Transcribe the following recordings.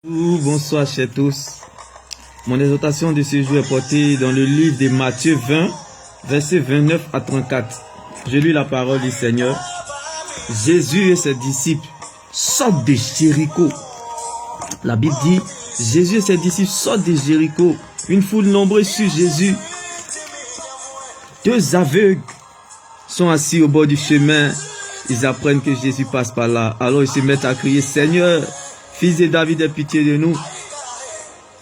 Bonsoir chers tous. Mon exhortation de ce jour est portée dans le livre de Matthieu 20, versets 29 à 34. Je lis la parole du Seigneur. Jésus et ses disciples sortent de Jéricho. La Bible dit, Jésus et ses disciples sortent de Jéricho. Une foule nombreuse suit Jésus. Deux aveugles sont assis au bord du chemin. Ils apprennent que Jésus passe par là. Alors ils se mettent à crier, Seigneur, Fils de David, aie pitié de nous.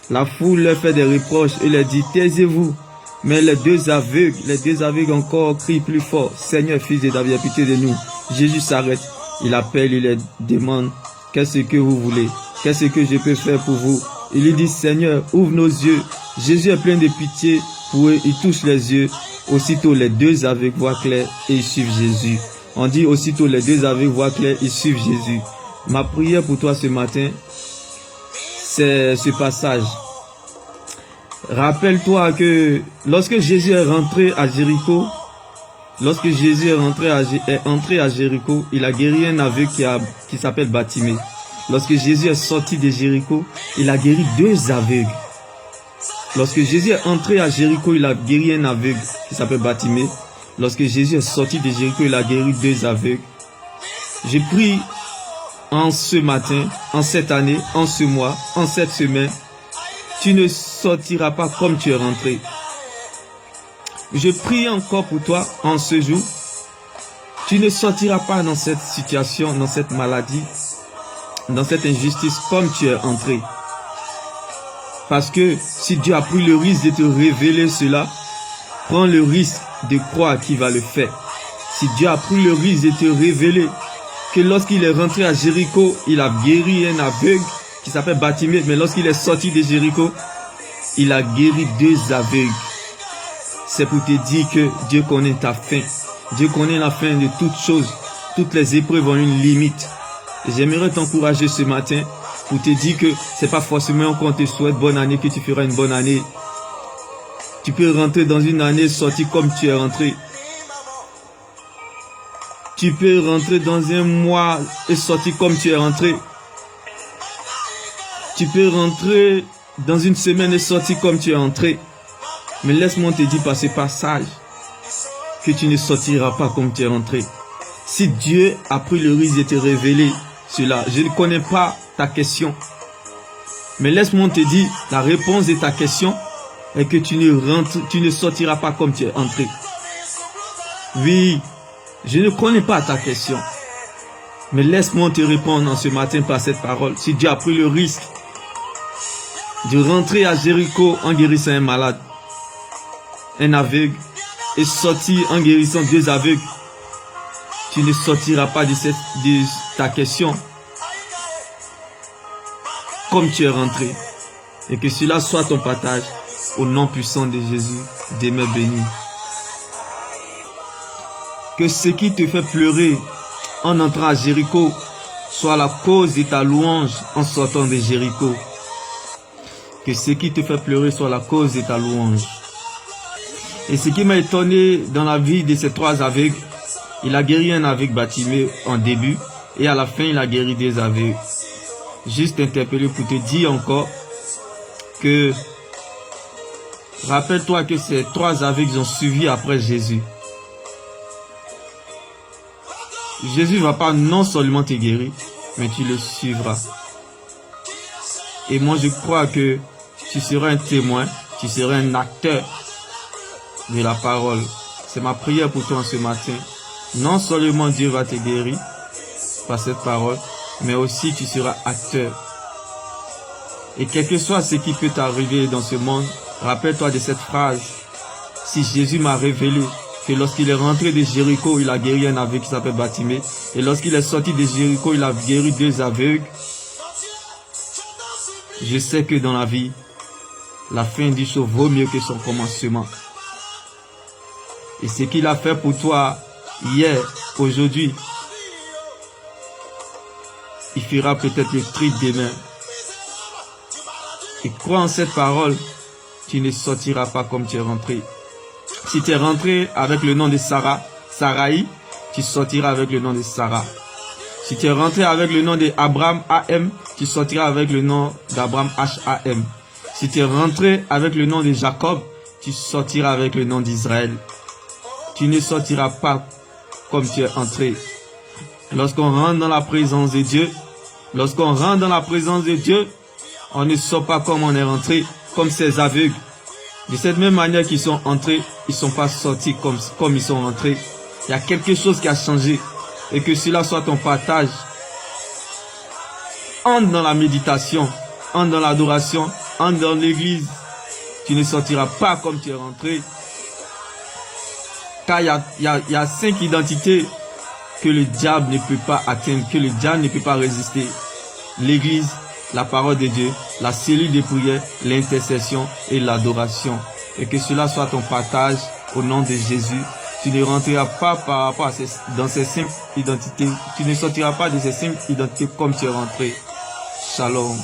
La foule leur fait des reproches et leur dit, taisez-vous. Mais les deux aveugles encore crient plus fort, Seigneur, Fils de David, aie pitié de nous. Jésus s'arrête, il appelle, il leur demande, qu'est-ce que vous voulez? Qu'est-ce que je peux faire pour vous? Il lui dit, Seigneur, ouvre nos yeux. Jésus est plein de pitié pour eux, il touche les yeux. Aussitôt les deux aveugles voient clair et ils suivent Jésus. On dit aussitôt les deux aveugles voient clair, ils suivent Jésus. Ma prière pour toi ce matin, c'est ce passage. Rappelle-toi que lorsque Jésus est rentré à Jéricho, entré à Jéricho, il a guéri un aveugle qui s'appelle Bartimée. Lorsque Jésus est sorti de Jéricho, il a guéri deux aveugles. Lorsque Jésus est entré à Jéricho, il a guéri un aveugle qui s'appelle Bartimée. Lorsque Jésus est sorti de Jéricho, il a guéri deux aveugles. J'ai pris en ce matin, en cette année, en ce mois, en cette semaine, tu ne sortiras pas comme tu es rentré. Je prie encore pour toi en ce jour. Tu ne sortiras pas dans cette situation, dans cette maladie, dans cette injustice comme tu es entré. Parce que si Dieu a pris le risque de te révéler cela, prends le risque de croire qu'il va le faire. Si Dieu a pris le risque de te révéler que lorsqu'il est rentré à Jéricho, il a guéri un aveugle qui s'appelle Bartimée, mais lorsqu'il est sorti de Jéricho, il a guéri deux aveugles. C'est pour te dire que Dieu connaît ta fin. Dieu connaît la fin de toutes choses. Toutes les épreuves ont une limite. J'aimerais t'encourager ce matin pour te dire que c'est pas forcément qu'on te souhaite bonne année que tu feras une bonne année. Tu peux rentrer dans une année sortir comme tu es rentré. Tu peux rentrer dans un mois et sortir comme tu es rentré. Tu peux rentrer dans une semaine et sortir comme tu es entré. Mais laisse-moi te dire par ce passage que tu ne sortiras pas comme tu es rentré. Si Dieu a pris le risque de te révéler cela, je ne connais pas ta question. Mais laisse-moi te dire, la réponse de ta question est que tu ne sortiras pas comme tu es entré. Oui. Je ne connais pas ta question. Mais laisse-moi te répondre en ce matin par cette parole. Si Dieu a pris le risque de rentrer à Jéricho en guérissant un malade, un aveugle, et sortir en guérissant deux aveugles, tu ne sortiras pas de ta question comme tu es rentré. Et que cela soit ton partage au nom puissant de Jésus. Demeure béni. Que ce qui te fait pleurer en entrant à Jéricho soit la cause de ta louange en sortant de Jéricho. Que ce qui te fait pleurer soit la cause de ta louange. Et ce qui m'a étonné dans la vie de ces trois aveugles, il a guéri un aveugle Bartimée en début et à la fin il a guéri deux aveugles. Juste interpellé pour te dire encore que rappelle-toi que ces trois aveugles ont suivi après Jésus. Jésus ne va pas non seulement te guérir, mais tu le suivras. Et moi je crois que tu seras un témoin, tu seras un acteur de la parole. C'est ma prière pour toi ce matin. Non seulement Dieu va te guérir par cette parole, mais aussi tu seras acteur. Et quel que soit ce qui peut t'arriver dans ce monde, rappelle-toi de cette phrase. Si Jésus m'a révélé que lorsqu'il est rentré de Jéricho, il a guéri un aveugle qui s'appelle Bartimée. Et lorsqu'il est sorti de Jéricho, il a guéri deux aveugles. Je sais que dans la vie, la fin du show vaut mieux que son commencement. Et ce qu'il a fait pour toi hier, aujourd'hui, il fera peut-être le tri demain. Et crois en cette parole, tu ne sortiras pas comme tu es rentré. Si tu es rentré avec le nom de Sarah, Sarai, tu sortiras avec le nom de Sarah. Si tu es rentré avec le nom d'Abraham AM, tu sortiras avec le nom d'Abraham HAM. Si tu es rentré avec le nom de Jacob, tu sortiras avec le nom d'Israël. Tu ne sortiras pas comme tu es entré. Lorsqu'on rentre dans la présence de Dieu, on ne sort pas comme on est rentré, comme ces aveugles. De cette même manière qu'ils sont entrés, ils ne sont pas sortis comme ils sont rentrés. Il y a quelque chose qui a changé. Et que cela soit ton partage. Entre dans la méditation, entre dans l'adoration, entre dans l'église. Tu ne sortiras pas comme tu es rentré. Car il y a 5 identités que le diable ne peut pas atteindre, que le diable ne peut pas résister. L'église, la parole de Dieu, la cellule de prière, l'intercession et l'adoration. Et que cela soit ton partage au nom de Jésus. Tu ne rentreras pas par rapport dans ces 5 identités. Tu ne sortiras pas de ces 5 identités comme tu es rentré. Shalom.